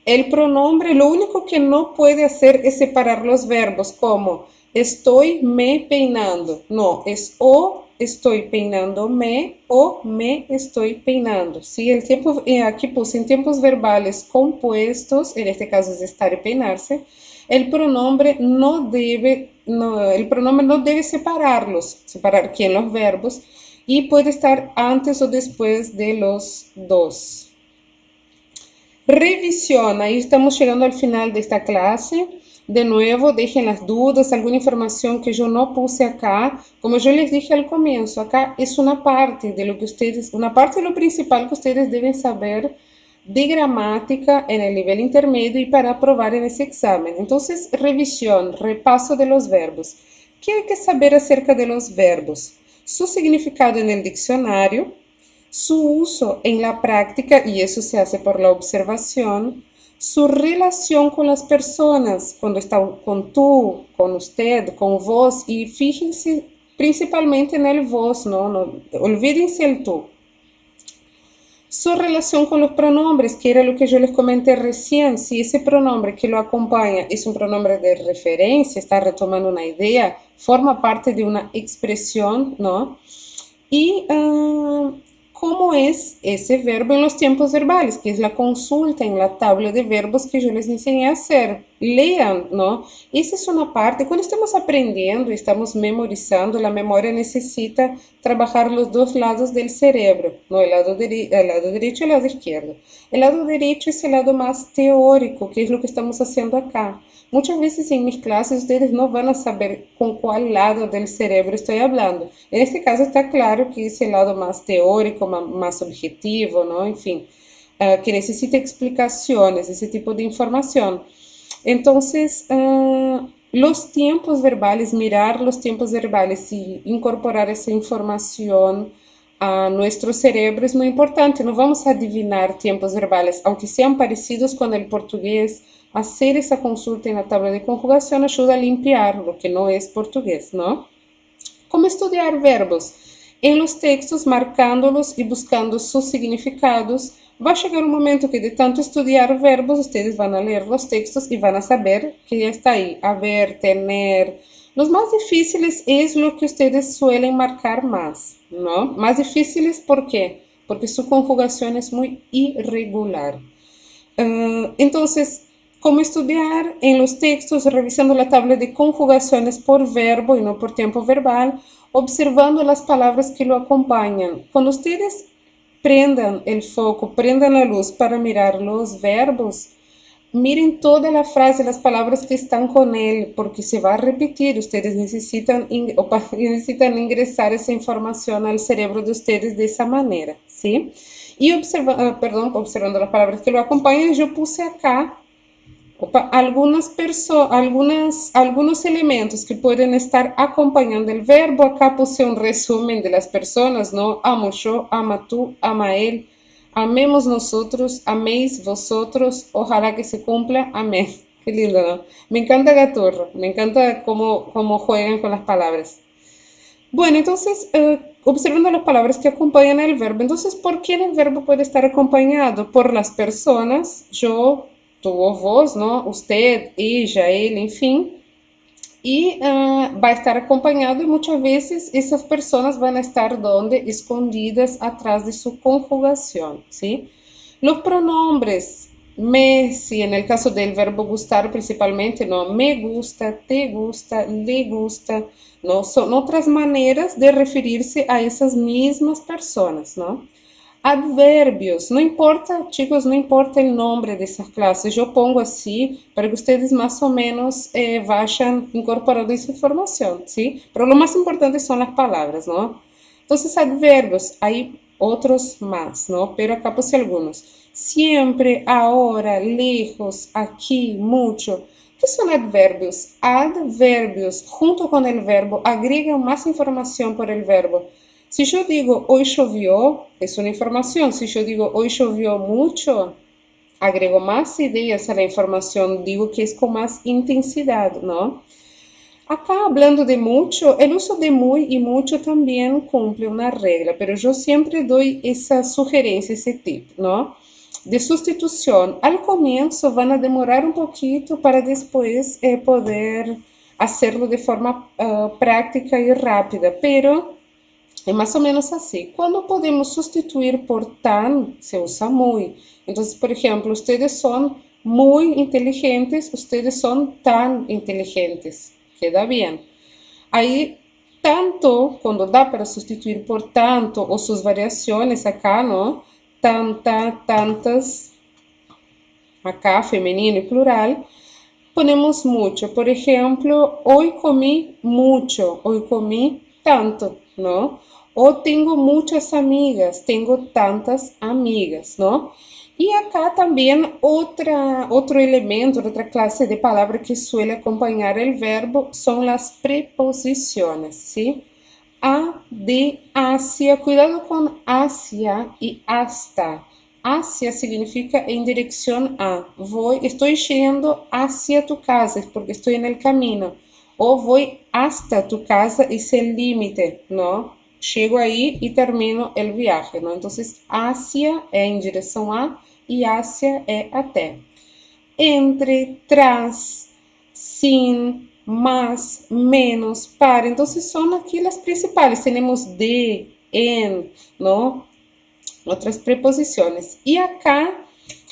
el pronombre lo único que no puede hacer es separar los verbos como estoy me peinando. No, es o estoy peinándome o me estoy peinando. ¿Sí? El tiempo, aquí puse en tiempos verbales compuestos, en este caso es estar y peinarse, el pronombre no debe separar quién los verbos, y puede estar antes o después de los dos. Revisión, ahí estamos llegando al final de esta clase. De nuevo, dejen las dudas, alguna información que yo no puse acá. Como yo les dije al comienzo, acá es una parte de lo que ustedes, una parte de lo principal que ustedes deben saber de gramática en el nivel intermedio y para aprobar en ese examen. Entonces, revisión, repaso de los verbos. ¿Qué hay que saber acerca de los verbos? Su significado en el diccionario, su uso en la práctica, y eso se hace por la observación, su relación con las personas, cuando está con tú, con usted, con vos, y fíjense principalmente en el vos, no olvídense el tú. Su relación con los pronombres, que era lo que yo les comenté recién, si ese pronombre que lo acompaña es un pronombre de referencia, está retomando una idea, forma parte de una expresión, ¿no? Y cómo es ese verbo en los tiempos verbales, que es la consulta en la tabla de verbos que yo les enseñé a hacer. Lean, ¿no? Esa es una parte. Cuando estamos aprendiendo y estamos memorizando, la memoria necesita trabajar los dos lados del cerebro, ¿no? El lado derecho y el lado izquierdo. El lado derecho es el lado más teórico, que es lo que estamos haciendo acá. Muchas veces en mis clases ustedes no van a saber con cuál lado del cerebro estoy hablando. En este caso está claro que es el lado más teórico, más objetivo, ¿no? En fin, que necesita explicaciones, ese tipo de información. Entonces, los tiempos verbales, mirar los tiempos verbales y incorporar esa información a nuestro cerebro es muy importante. No vamos a adivinar tiempos verbales, aunque sean parecidos con el portugués. Hacer esa consulta en la tabla de conjugación ayuda a limpiar lo que no es portugués, ¿no? ¿Cómo estudiar verbos? En los textos, marcándolos y buscando sus significados. Va a llegar un momento que de tanto estudiar verbos, ustedes van a leer los textos y van a saber que ya está ahí. Haber, tener. Los más difíciles es lo que ustedes suelen marcar más, ¿no? Más difíciles, ¿por qué? Porque su conjugación es muy irregular. Entonces, ¿cómo estudiar? En los textos, revisando la tabla de conjugaciones por verbo y no por tiempo verbal, observando las palabras que lo acompañan. Cuando ustedes prendan el foco, prendan la luz para mirar los verbos, miren toda la frase, las palabras que están con él, porque se va a repetir. Ustedes necesitan ingresar esa información al cerebro de ustedes de esa manera, ¿sí? Y observando las palabras que lo acompañan, yo puse acá algunos elementos que pueden estar acompañando el verbo. Acá puse un resumen de las personas, ¿no? Amo yo, ama tú, ama él, amemos nosotros, améis vosotros, ojalá que se cumpla, amén. Qué lindo, ¿no? Me encanta Gaturro, me encanta cómo juegan con las palabras. Bueno, entonces, observando las palabras que acompañan el verbo, entonces, ¿por quién el verbo puede estar acompañado? Por las personas, yo, tú o vos, ¿no? Usted, ella, él, en fin. Y va a estar acompañado y muchas veces esas personas van a estar donde escondidas atrás de su conjugación, ¿sí? Los pronombres, me, si en el caso del verbo gustar principalmente, no, me gusta, te gusta, le gusta, no, son otras maneras de referirse a esas mismas personas, ¿no? Adverbios, no importa, chicos, no importa el nombre de esas clases, yo pongo así para que ustedes más o menos vayan incorporando esa información, ¿sí? Pero lo más importante son las palabras, ¿no? Entonces, adverbios, hay otros más, ¿no? Pero acá puse algunos. Siempre, ahora, lejos, aquí, mucho. ¿Qué son adverbios? Adverbios, junto con el verbo, agregan más información por el verbo. Si yo digo hoy llovió, es una información. Si yo digo hoy llovió mucho, agrego más ideas a la información, digo que es con más intensidad, ¿no? Acá hablando de mucho, el uso de muy y mucho también cumple una regla, pero yo siempre doy esa sugerencia, ese tip, ¿no? De sustitución. Al comienzo van a demorar un poquito para después poder hacerlo de forma práctica y rápida, pero Es más o menos así. Cuando podemos sustituir por tan, se usa muy. Entonces, por ejemplo, ustedes son muy inteligentes, ustedes son tan inteligentes. Queda bien. Ahí, tanto, cuando da para sustituir por tanto o sus variaciones acá, ¿no? Tanta, tantas, acá femenino y plural, ponemos mucho. Por ejemplo, hoy comí mucho, hoy comí tanto, ¿no? O tengo muchas amigas, tengo tantas amigas, ¿no? Y acá también otro elemento, otra clase de palabra que suele acompañar el verbo son las preposiciones, ¿sí? A, de, hacia, cuidado con hacia y hasta. Hacia significa en dirección a. Voy, estoy yendo hacia tu casa, es porque estoy en el camino. O voy hasta tu casa, es el límite, ¿no? Llego ahí y termino el viaje, ¿no? Entonces, hacia es en dirección a y hacia es até. Entre, tras, sin, más, menos, para. Entonces son aquí las principales. Tenemos de, en, ¿no? Otras preposiciones. Y acá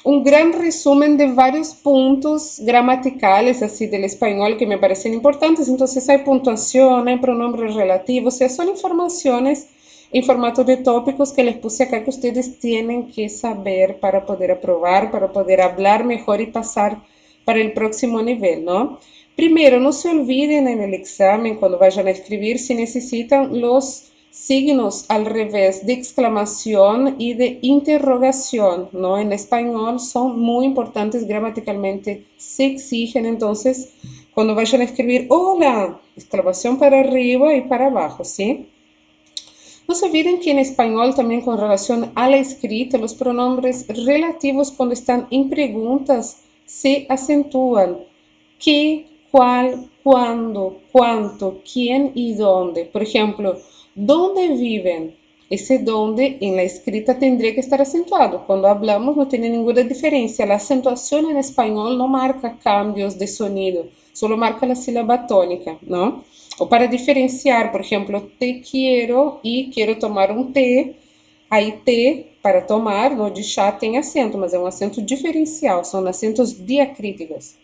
un gran resumen de varios puntos gramaticales así del español que me parecen importantes. Entonces hay puntuación, hay pronombres relativos, o sea, son informaciones en formato de tópicos que les puse acá que ustedes tienen que saber para poder aprobar, para poder hablar mejor y pasar para el próximo nivel, ¿no? Primero, no se olviden en el examen, cuando vayan a escribir, si necesitan los signos al revés de exclamación y de interrogación, ¿no? En español son muy importantes gramaticalmente, se exigen entonces cuando vayan a escribir hola, exclamación para arriba y para abajo, ¿sí? No se olviden que en español también con relación a la escrita, los pronombres relativos cuando están en preguntas se acentúan. ¿Qué, cuál, cuándo, cuánto, quién y dónde? Por ejemplo, ¿dónde viven? Ese dónde en la escrita tendría que estar acentuado. Cuando hablamos no tiene ninguna diferencia. La acentuación en español no marca cambios de sonido, solo marca la sílaba tónica, ¿no? O para diferenciar, por ejemplo, te quiero y quiero tomar un té. Aí T para tomar, no de chá tem acento, mas é um acento diferencial, são acentos diacríticos.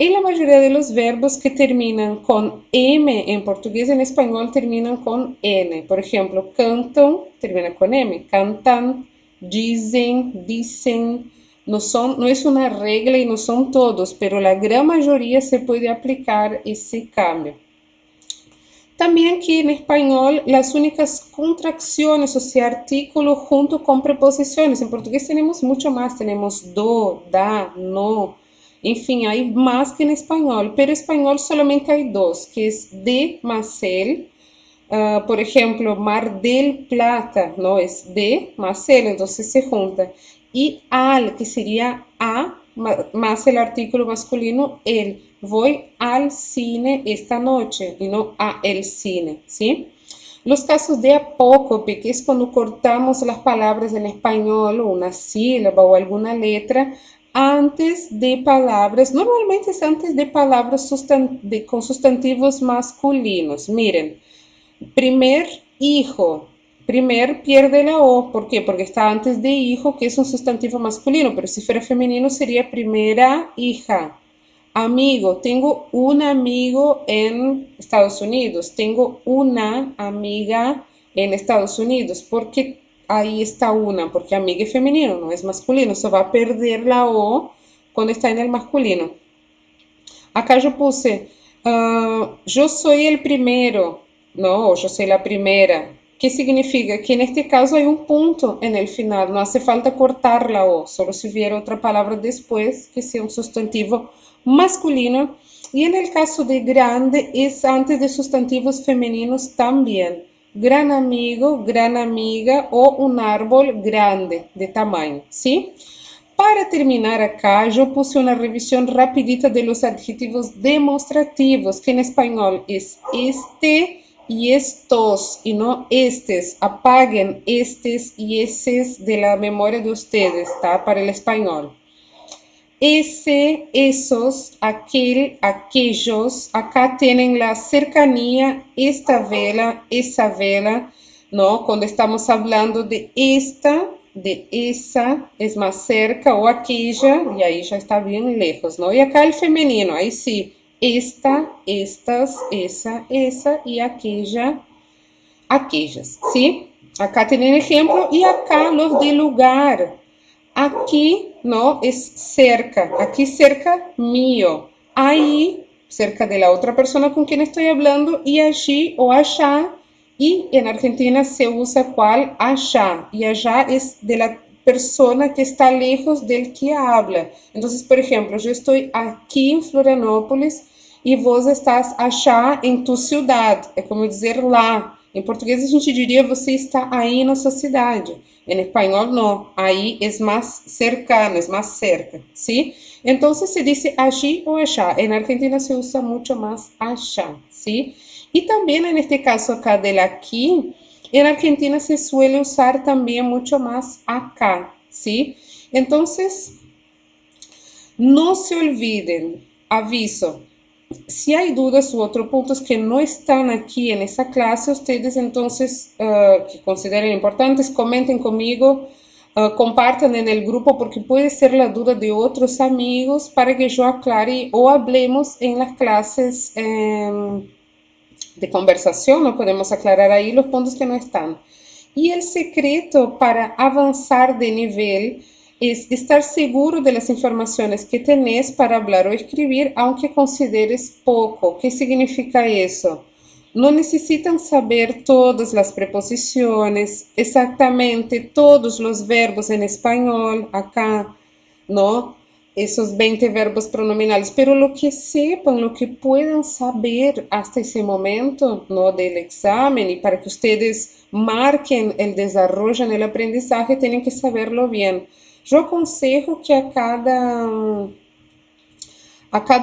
En la mayoría de los verbos que terminan con M en portugués, en español terminan con N. Por ejemplo, cantan, termina con M. Cantan, dicen, dicen. No, son, no es una regla y no son todos, pero la gran mayoría se puede aplicar ese cambio. También que en español las únicas contracciones, o sea, artículo junto con preposiciones. En portugués tenemos mucho más, tenemos do, da, no. En fin, hay más que en español, pero en español solamente hay dos, que es de más el. Por ejemplo, Mar del Plata, ¿no? Es de más el, entonces se junta. Y al, que sería a más el artículo masculino, el. Voy al cine esta noche y no a el cine, ¿sí? Los casos de apócope, que es cuando cortamos las palabras en español, o una sílaba o alguna letra, antes de palabras, normalmente es antes de palabras con sustantivos masculinos. Miren, primer hijo. Primer pierde la O. ¿Por qué? Porque está antes de hijo, que es un sustantivo masculino, pero si fuera femenino sería primera hija. Amigo, tengo un amigo en Estados Unidos, tengo una amiga en Estados Unidos, porque ahí está una, porque amiga es femenino, no es masculino, se va a perder la O cuando está en el masculino. Acá yo puse, yo soy el primero, no, yo soy la primera. ¿Qué significa? Que en este caso hay un punto en el final, no hace falta cortar la O, solo si hubiera otra palabra después que sea un sustantivo masculino. Y en el caso de grande es antes de sustantivos femeninos también. Gran amigo, gran amiga o un árbol grande de tamaño, ¿sí? Para terminar acá, yo puse una revisión rapidita de los adjetivos demostrativos, que en español es este y estos, y no estes. Apaguen estes y eses de la memoria de ustedes, ¿tá? Para el español. Ese, esos, aquel, aquellos, acá tienen la cercanía, esta vela, esa vela. ¿no? Cuando estamos hablando de esta, de esa, es más cerca, o aquella, y ahí ya está bien lejos, ¿no? Y acá el femenino, ahí sí, esta, estas, esa y aquella, aquellas, ¿sí? Acá tienen ejemplo y acá los de lugar. Aquí, ¿no? Es cerca, aquí cerca mío, ahí cerca de la otra persona con quien estoy hablando y allí o allá. Y en Argentina se usa cuál allá y allá es de la persona que está lejos del que habla. Entonces, por ejemplo, yo estoy aquí en Florianópolis e vos estás allá em tu cidade. É como dizer lá. Em português a gente diria você está aí na sua cidade. Em espanhol não. Aí é mais cercano, é mais cerca. ¿Sí? Então se diz allí ou allá. Em Argentina se usa muito mais allá. ¿Sí? E também neste caso acá del aquí, em Argentina se suele usar também muito mais acá. ¿Sí? Entonces, no se olviden, aviso, si hay dudas u otros puntos que no están aquí en esa clase, ustedes entonces que consideren importantes, comenten conmigo, compartan en el grupo porque puede ser la duda de otros amigos para que yo aclare o hablemos en las clases de conversación, no podemos aclarar ahí los puntos que no están. Y el secreto para avanzar de nivel es estar seguro de las informaciones que tenés para hablar o escribir, aunque consideres poco. ¿Qué significa eso? No necesitan saber todas las preposiciones, exactamente todos los verbos en español acá, ¿no? Esos 20 verbos pronominales, pero lo que sepan, lo que puedan saber hasta ese momento, ¿no? Del examen y para que ustedes marquen el desarrollo en el aprendizaje, tienen que saberlo bien. Yo aconsejo que a cada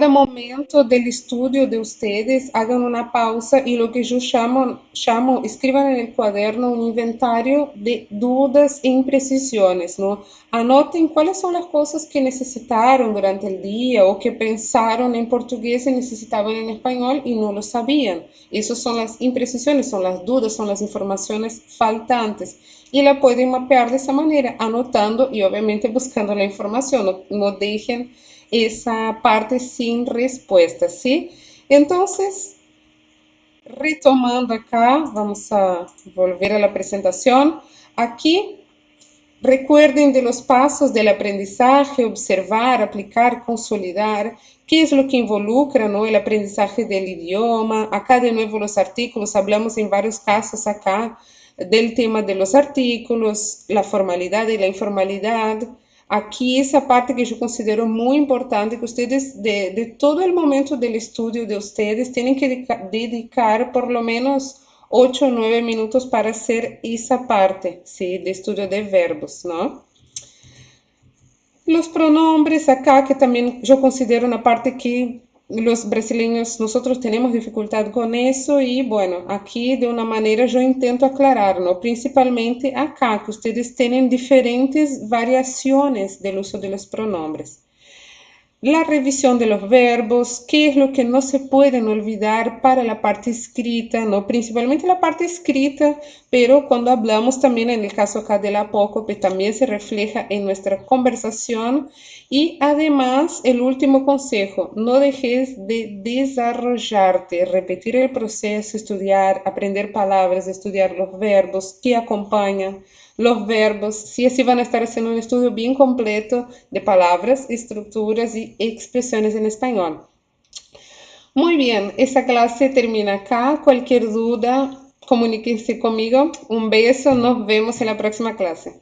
momento del estudio de ustedes hagan una pausa y lo que yo llamo, escriban en el cuaderno un inventario de dudas e imprecisiones, ¿no? Anoten cuáles son las cosas que necesitaron durante el día o que pensaron en portugués y necesitaban en español y no lo sabían. Esas son las imprecisiones, son las dudas, son las informaciones faltantes. Y la pueden mapear de esa manera, anotando y obviamente buscando la información. No dejen esa parte sin respuesta, ¿sí? Entonces, retomando acá, vamos a volver a la presentación. Aquí, recuerden de los pasos del aprendizaje, observar, aplicar, consolidar, qué es lo que involucra, ¿no? El aprendizaje del idioma. Acá de nuevo los artículos, hablamos en varios casos acá del tema de los artículos, la formalidad y la informalidad. Aquí esa parte que yo considero muy importante, que ustedes de todo el momento del estudio de ustedes tienen que dedicar por lo menos 8 o 9 minutos para hacer esa parte, ¿sí? De estudio de verbos, ¿no? Los pronombres acá, que también yo considero una parte que los brasileños, nosotros tenemos dificultad con eso y bueno, aquí de una manera yo intento aclarar, ¿no? Principalmente acá, que ustedes tienen diferentes variaciones del uso de los pronombres. La revisión de los verbos, qué es lo que no se pueden olvidar para la parte escrita, ¿no? Principalmente la parte escrita, pero cuando hablamos también en el caso acá del apócope también se refleja en nuestra conversación y además el último consejo, no dejes de desarrollarte, repetir el proceso, estudiar, aprender palabras, estudiar los verbos que acompañan los verbos, sí, así van a estar haciendo un estudio bien completo de palabras, estructuras y expresiones en español. Muy bien, esta clase termina acá. Cualquier duda, comuníquense conmigo. Un beso, nos vemos en la próxima clase.